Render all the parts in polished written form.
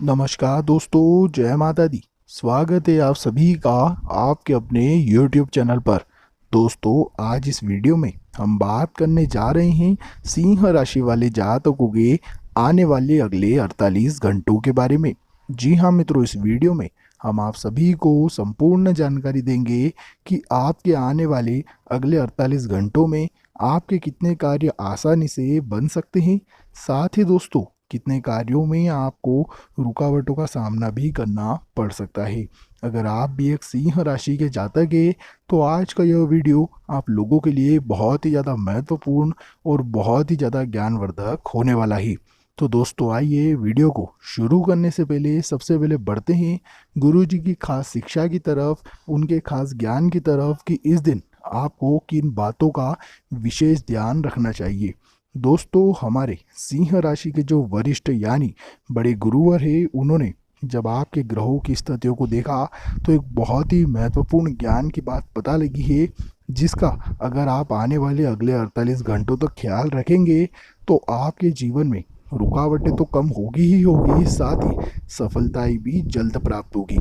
नमस्कार दोस्तों, जय माता दी। स्वागत है आप सभी का आपके अपने YouTube चैनल पर। दोस्तों, आज इस वीडियो में हम बात करने जा रहे हैं सिंह राशि वाले जातकों के आने वाले अगले 48 घंटों के बारे में। जी हाँ मित्रों, इस वीडियो में हम आप सभी को संपूर्ण जानकारी देंगे कि आपके आने वाले अगले 48 घंटों में आपके कितने कार्य आसानी से बन सकते हैं। साथ ही दोस्तों, कितने कार्यों में आपको रुकावटों का सामना भी करना पड़ सकता है। अगर आप भी एक सिंह राशि के जातक हैं तो आज का यह वीडियो आप लोगों के लिए बहुत ही ज़्यादा महत्वपूर्ण और बहुत ही ज़्यादा ज्ञानवर्धक होने वाला है। तो दोस्तों, आइए वीडियो को शुरू करने से पहले सबसे पहले बढ़ते हैं गुरु जी की खास शिक्षा की तरफ, उनके खास ज्ञान की तरफ कि इस दिन आपको किन बातों का विशेष ध्यान रखना चाहिए। दोस्तों, हमारे सिंह राशि के जो वरिष्ठ यानी बड़े गुरुवर हैं, उन्होंने जब आपके ग्रहों की स्थितियों को देखा तो एक बहुत ही महत्वपूर्ण ज्ञान की बात पता लगी है, जिसका अगर आप आने वाले अगले 48 घंटों तक ख्याल रखेंगे तो आपके जीवन में रुकावटें तो कम होगी ही होगी, साथ ही सफलताएं भी जल्द प्राप्त होगी।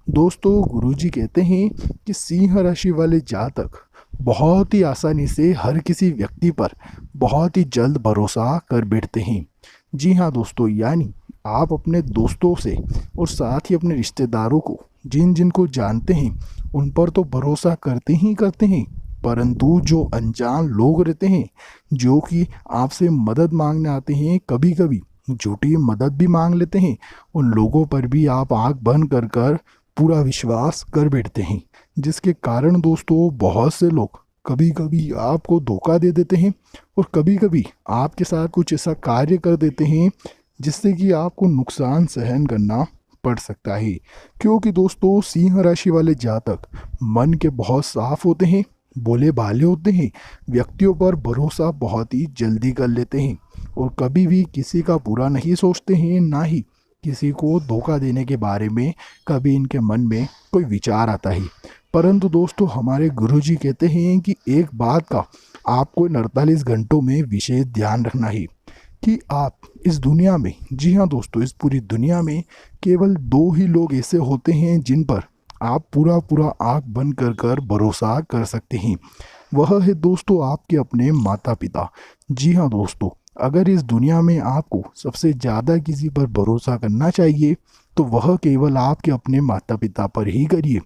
दोस्तों, गुरुजी कहते हैं कि सिंह राशि वाले जातक बहुत ही आसानी से हर किसी व्यक्ति पर बहुत ही जल्द भरोसा कर बैठते हैं। जी हाँ दोस्तों, यानी आप अपने दोस्तों से और साथ ही अपने रिश्तेदारों को जिन जिन को जानते हैं उन पर तो भरोसा करते ही करते हैं, परंतु जो अनजान लोग रहते हैं जो कि आपसे मदद मांगने आते हैं, कभी कभी झूठी मदद भी मांग लेते हैं, उन लोगों पर भी आप आंख बंद कर कर पूरा विश्वास कर बैठते हैं, जिसके कारण दोस्तों बहुत से लोग कभी कभी आपको धोखा दे देते हैं और कभी कभी आपके साथ कुछ ऐसा कार्य कर देते हैं जिससे कि आपको नुकसान सहन करना पड़ सकता है। क्योंकि दोस्तों, सिंह राशि वाले जातक मन के बहुत साफ होते हैं, भोले भाले होते हैं, व्यक्तियों पर भरोसा बहुत ही जल्दी कर लेते हैं और कभी भी किसी का बुरा नहीं सोचते हैं, ना ही किसी को धोखा देने के बारे में कभी इनके मन में कोई विचार आता है। परंतु दोस्तों, हमारे गुरुजी कहते हैं कि एक बात का आपको इन 48 घंटों में विशेष ध्यान रखना है कि आप इस दुनिया में, जी हाँ दोस्तों, इस पूरी दुनिया में केवल दो ही लोग ऐसे होते हैं जिन पर आप पूरा पूरा आंख बंद कर कर भरोसा कर सकते हैं। वह है दोस्तों आपके अपने माता पिता। जी हाँ दोस्तों, अगर इस दुनिया में आपको सबसे ज़्यादा किसी पर भरोसा करना चाहिए तो वह केवल आपके अपने माता पिता पर ही करिए।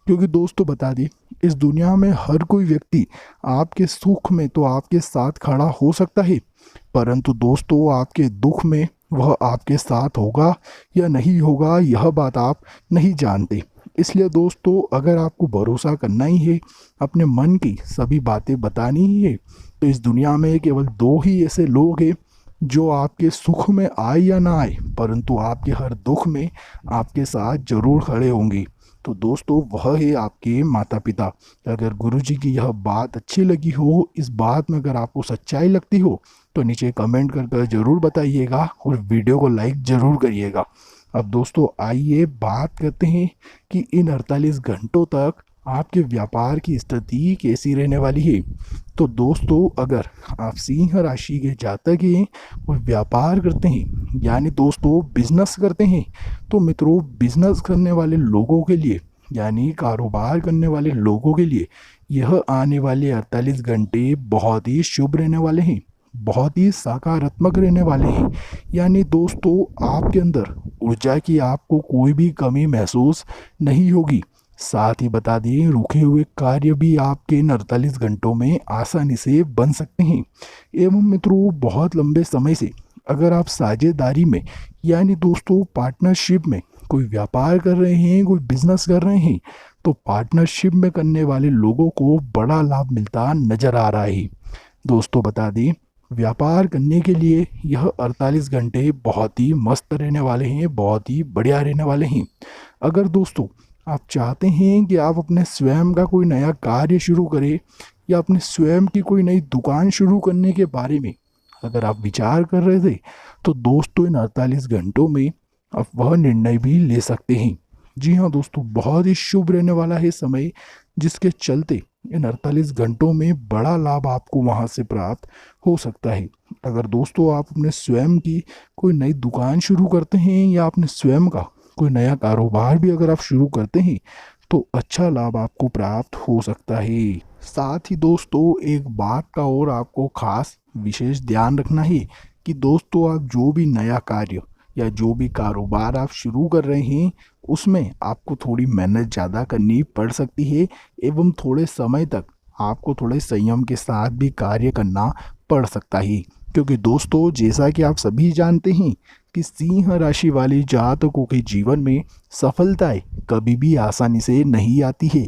क्योंकि दोस्तों, बता दें, इस दुनिया में हर कोई व्यक्ति आपके सुख में तो आपके साथ खड़ा हो सकता है, परंतु दोस्तों आपके दुख में वह आपके साथ होगा या नहीं होगा, यह बात आप नहीं जानते। इसलिए दोस्तों, अगर आपको भरोसा करना ही है, अपने मन की सभी बातें बतानी ही है, तो इस दुनिया में केवल दो ही ऐसे लोग हैं जो आपके सुख में आए या ना आए, परंतु आपके हर दुख में आपके साथ जरूर खड़े होंगे। तो दोस्तों, वह है आपके माता पिता। अगर गुरुजी की यह बात अच्छी लगी हो, इस बात में अगर आपको सच्चाई लगती हो, तो नीचे कमेंट कर ज़रूर बताइएगा और वीडियो को लाइक ज़रूर करिएगा। अब दोस्तों, आइए बात करते हैं कि इन 48 घंटों तक आपके व्यापार की स्थिति कैसी रहने वाली है। तो दोस्तों, अगर आप सिंह राशि के जातक हैं और व्यापार करते हैं, यानी दोस्तों बिजनेस करते हैं, तो मित्रों बिजनेस करने वाले लोगों के लिए, यानी कारोबार करने वाले लोगों के लिए यह आने वाले 48 घंटे बहुत ही शुभ रहने वाले हैं, बहुत ही सकारात्मक रहने वाले हैं। यानी दोस्तों, आपके अंदर ऊर्जा की आपको कोई भी कमी महसूस नहीं होगी। साथ ही बता दिए, रुके हुए कार्य भी आपके इन 48 घंटों में आसानी से बन सकते हैं। एवं मित्रों, बहुत लंबे समय से अगर आप साझेदारी में, यानी दोस्तों पार्टनरशिप में कोई व्यापार कर रहे हैं, कोई बिजनेस कर रहे हैं, तो पार्टनरशिप में करने वाले लोगों को बड़ा लाभ मिलता नजर आ रहा है। दोस्तों, बता दें, व्यापार करने के लिए यह 48 घंटे बहुत ही मस्त रहने वाले हैं, बहुत ही बढ़िया रहने वाले हैं। अगर दोस्तों आप चाहते हैं कि आप अपने स्वयं का कोई नया कार्य शुरू करें या अपने स्वयं की कोई नई दुकान शुरू करने के बारे में अगर आप विचार कर रहे थे, तो दोस्तों इन 48 घंटों में आप वह निर्णय भी ले सकते हैं। जी हाँ दोस्तों, बहुत ही शुभ रहने वाला है समय, जिसके चलते इन 48 घंटों में बड़ा लाभ आपको वहाँ से प्राप्त हो सकता है। अगर दोस्तों आप अपने स्वयं की कोई नई दुकान शुरू करते हैं या अपने स्वयं का कोई नया कारोबार भी अगर आप शुरू करते हैं तो अच्छा लाभ आपको प्राप्त हो सकता है। साथ ही दोस्तों एक बात का और आपको खास विशेष ध्यान रखना है कि दोस्तों आप जो भी नया कार्य या जो भी कारोबार आप शुरू कर रहे हैं उसमें आपको थोड़ी मेहनत ज़्यादा करनी पड़ सकती है एवं थोड़े समय तक आपको थोड़े संयम के साथ भी कार्य करना पड़ सकता है। क्योंकि दोस्तों जैसा कि आप सभी जानते हैं कि सिंह राशि वाले जातकों के जीवन में सफलताएं कभी भी आसानी से नहीं आती है।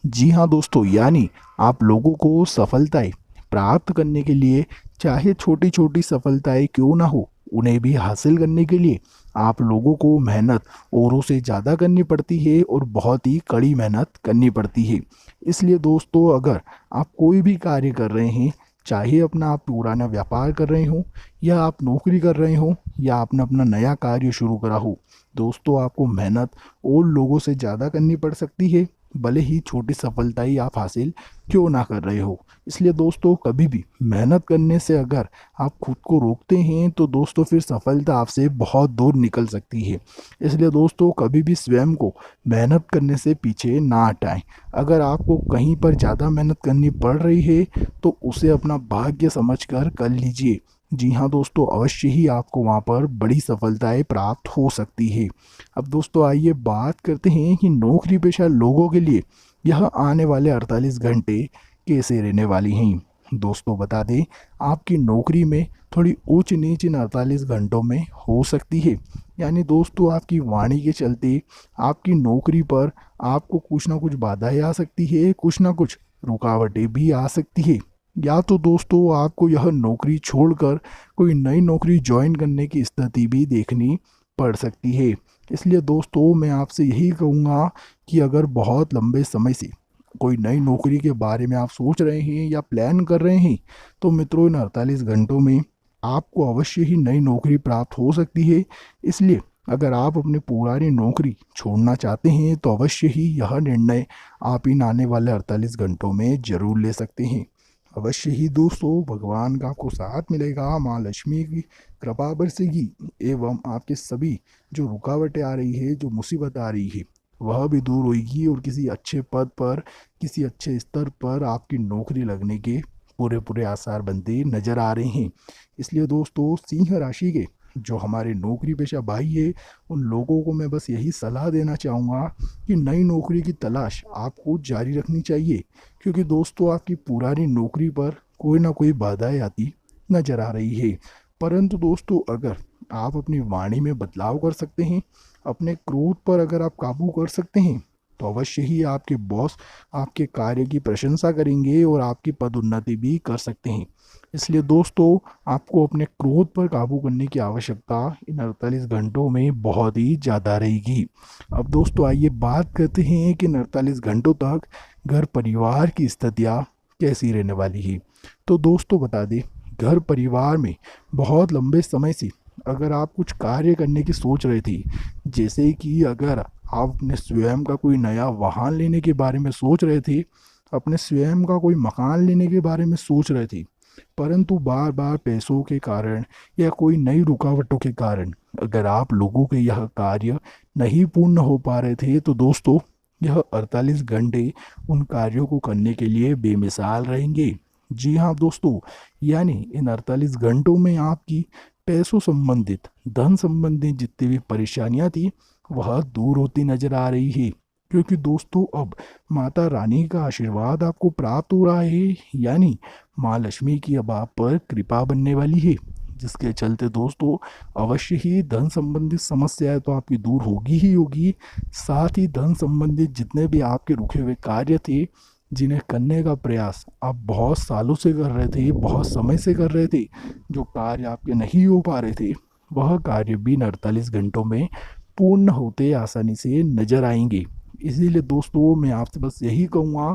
जी हाँ दोस्तों, यानी आप लोगों को सफलताएं प्राप्त करने के लिए चाहे छोटी छोटी सफलताएं क्यों ना हो, उन्हें भी हासिल करने के लिए आप लोगों को मेहनत औरों से ज़्यादा करनी पड़ती है और बहुत ही कड़ी मेहनत करनी पड़ती है। इसलिए दोस्तों अगर आप कोई भी कार्य कर रहे हैं, चाहे अपना आप पुराना व्यापार कर रहे हो या आप नौकरी कर रहे हो या आपने अपना नया कार्य शुरू करा हो, दोस्तों आपको मेहनत और लोगों से ज़्यादा करनी पड़ सकती है, भले ही छोटी सफलताएं आप हासिल क्यों ना कर रहे हो। इसलिए दोस्तों कभी भी मेहनत करने से अगर आप खुद को रोकते हैं तो दोस्तों फिर सफलता आपसे बहुत दूर निकल सकती है। इसलिए दोस्तों कभी भी स्वयं को मेहनत करने से पीछे ना हटाएं। अगर आपको कहीं पर ज़्यादा मेहनत करनी पड़ रही है तो उसे अपना भाग्य समझकर कर लीजिए। जी हाँ दोस्तों, अवश्य ही आपको वहाँ पर बड़ी सफलताएं प्राप्त हो सकती है। अब दोस्तों आइए बात करते हैं कि नौकरी पेशा लोगों के लिए यह आने वाले 48 घंटे कैसे रहने वाली हैं। दोस्तों बता दें, आपकी नौकरी में थोड़ी ऊंच नीच इन 48 घंटों में हो सकती है। यानी दोस्तों आपकी वाणी के चलते आपकी नौकरी पर आपको कुछ ना कुछ बाधाएं आ सकती है, कुछ ना कुछ रुकावटें भी आ सकती है। या तो दोस्तों आपको यह नौकरी छोड़कर कोई नई नौकरी ज्वाइन करने की स्थिति भी देखनी पड़ सकती है। इसलिए दोस्तों मैं आपसे यही कहूँगा कि अगर बहुत लंबे समय से कोई नई नौकरी के बारे में आप सोच रहे हैं या प्लान कर रहे हैं तो मित्रों इन 48 घंटों में आपको अवश्य ही नई नौकरी प्राप्त हो सकती है। इसलिए अगर आप अपनी पुरानी नौकरी छोड़ना चाहते हैं तो अवश्य ही यह निर्णय आप इन आने वाले 48 घंटों में ज़रूर ले सकते हैं। अवश्य ही दोस्तों भगवान का आपको साथ मिलेगा, माँ लक्ष्मी की कृपा बरसेगी एवं आपके सभी जो रुकावटें आ रही है, जो मुसीबत आ रही है वह भी दूर होगी और किसी अच्छे पद पर, किसी अच्छे स्तर पर आपकी नौकरी लगने के पूरे पूरे आसार बनते नजर आ रहे हैं। इसलिए दोस्तों सिंह राशि के जो हमारे नौकरी पेशा भाई है उन लोगों को मैं बस यही सलाह देना चाहूँगा कि नई नौकरी की तलाश आपको जारी रखनी चाहिए। क्योंकि दोस्तों आपकी पुरानी नौकरी पर कोई ना कोई बाधाएं आती नजर आ रही है। परंतु दोस्तों अगर आप अपनी वाणी में बदलाव कर सकते हैं, अपने क्रोध पर अगर आप काबू कर सकते हैं तो अवश्य ही आपके बॉस आपके कार्य की प्रशंसा करेंगे और आपकी पदोन्नति भी कर सकते हैं। इसलिए दोस्तों आपको अपने क्रोध पर काबू करने की आवश्यकता इन 48 घंटों में बहुत ही ज़्यादा रहेगी। अब दोस्तों आइए बात करते हैं कि इन 48 घंटों तक घर परिवार की स्थितियाँ कैसी रहने वाली है। तो दोस्तों बता दें, घर परिवार में बहुत लंबे समय से अगर आप कुछ कार्य करने की सोच रहे थे, जैसे कि अगर आप अपने स्वयं का कोई नया वाहन लेने के बारे में सोच रहे थे, अपने स्वयं का कोई मकान लेने के बारे में सोच रहे थे, परंतु बार बार पैसों के कारण या कोई नई रुकावटों के कारण अगर आप लोगों के यह कार्य नहीं पूर्ण हो पा रहे थे तो दोस्तों यह 48 घंटे उन कार्यों को करने के लिए बेमिसाल रहेंगे। जी हाँ दोस्तों, यानी इन 48 घंटों में आपकी पैसों संबंधित, धन संबंधित जितनी भी परेशानियां थी वह दूर होती नजर आ रही है। क्योंकि दोस्तों अब माता रानी का आशीर्वाद आपको प्राप्त हो रहा है, यानी माँ लक्ष्मी की अब आप पर कृपा बनने वाली है, जिसके चलते दोस्तों अवश्य ही धन संबंधित समस्याएं तो आपकी दूर होगी ही होगी। साथ ही धन संबंधित जितने भी आपके रुके हुए कार्य थे, जिन्हें करने का प्रयास आप बहुत सालों से कर रहे थे, बहुत समय से कर रहे थे, जो कार्य आपके नहीं हो पा रहे थे, वह कार्य भी 48 घंटों में पूर्ण होते आसानी से नजर आएंगे। इसीलिए दोस्तों मैं आपसे बस यही कहूँगा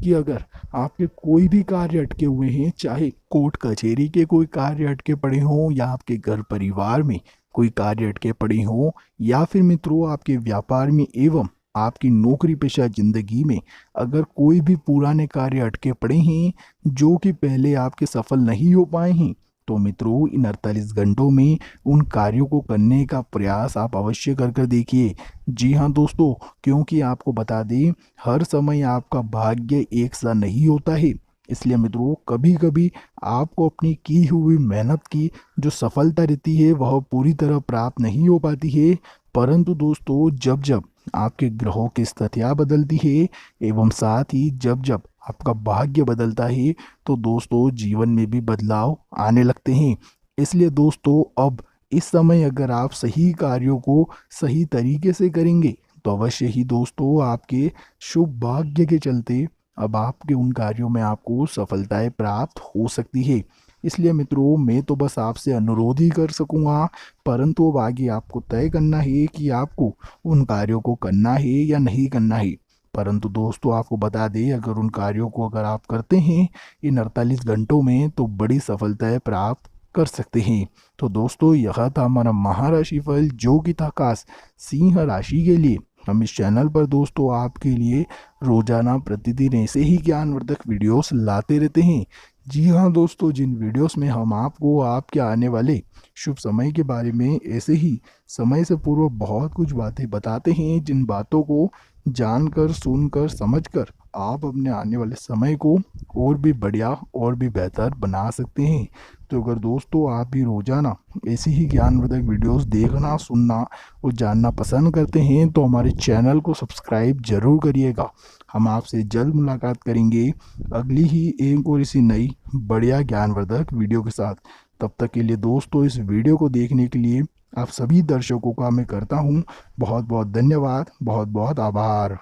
कि अगर आपके कोई भी कार्य अटके हुए हैं, चाहे कोर्ट कचहरी के कोई कार्य अटके पड़े हों या आपके घर परिवार में कोई कार्य अटके पड़े हों या फिर मित्रों आपके व्यापार में एवं आपकी नौकरी पेशा ज़िंदगी में अगर कोई भी पुराने कार्य अटके पड़े हैं जो कि पहले आपके सफल नहीं हो पाए हैं, तो मित्रों इन 48 घंटों में उन कार्यों को करने का प्रयास आप अवश्य कर कर देखिए। जी हाँ दोस्तों, क्योंकि आपको बता दें हर समय आपका भाग्य एक सा नहीं होता है। इसलिए मित्रों कभी कभी आपको अपनी की हुई मेहनत की जो सफलता रहती है वह पूरी तरह प्राप्त नहीं हो पाती है, परंतु दोस्तों जब जब आपके ग्रहों की स्थितियाँ बदलती है एवं साथ ही जब जब आपका भाग्य बदलता है तो दोस्तों जीवन में भी बदलाव आने लगते हैं। इसलिए दोस्तों अब इस समय अगर आप सही कार्यों को सही तरीके से करेंगे तो अवश्य ही दोस्तों आपके शुभ भाग्य के चलते अब आपके उन कार्यों में आपको सफलताएं प्राप्त हो सकती है। इसलिए मित्रों मैं तो बस आपसे अनुरोध ही कर सकूंगा, परंतु अब आगे आपको तय करना है कि आपको उन कार्यों को करना है या नहीं करना है। परंतु दोस्तों आपको बता दें अगर उन कार्यों को अगर आप करते हैं इन 48 घंटों में तो बड़ी सफलताएं प्राप्त कर सकते हैं। तो दोस्तों यह था हमारा महाराशि फल जो कि था खास सिंह राशि के लिए। हम इस चैनल पर दोस्तों आपके लिए रोजाना प्रतिदिन ऐसे ही ज्ञानवर्धक वीडियोस लाते रहते हैं। जी हाँ दोस्तों, जिन वीडियोस में हम आपको आपके आने वाले शुभ समय के बारे में ऐसे ही समय से पूर्व बहुत कुछ बातें बताते हैं, जिन बातों को जानकर सुनकर समझकर आप अपने आने वाले समय को और भी बढ़िया और भी बेहतर बना सकते हैं। तो अगर दोस्तों आप भी रोजाना ऐसी ही ज्ञानवर्धक वीडियोस देखना सुनना और जानना पसंद करते हैं तो हमारे चैनल को सब्सक्राइब जरूर करिएगा। हम आपसे जल्द मुलाकात करेंगे अगली ही एक और इसी नई बढ़िया ज्ञानवर्धक वीडियो के साथ। तब तक के लिए दोस्तों इस वीडियो को देखने के लिए आप सभी दर्शकों का मैं करता हूँ बहुत बहुत धन्यवाद, बहुत बहुत आभार।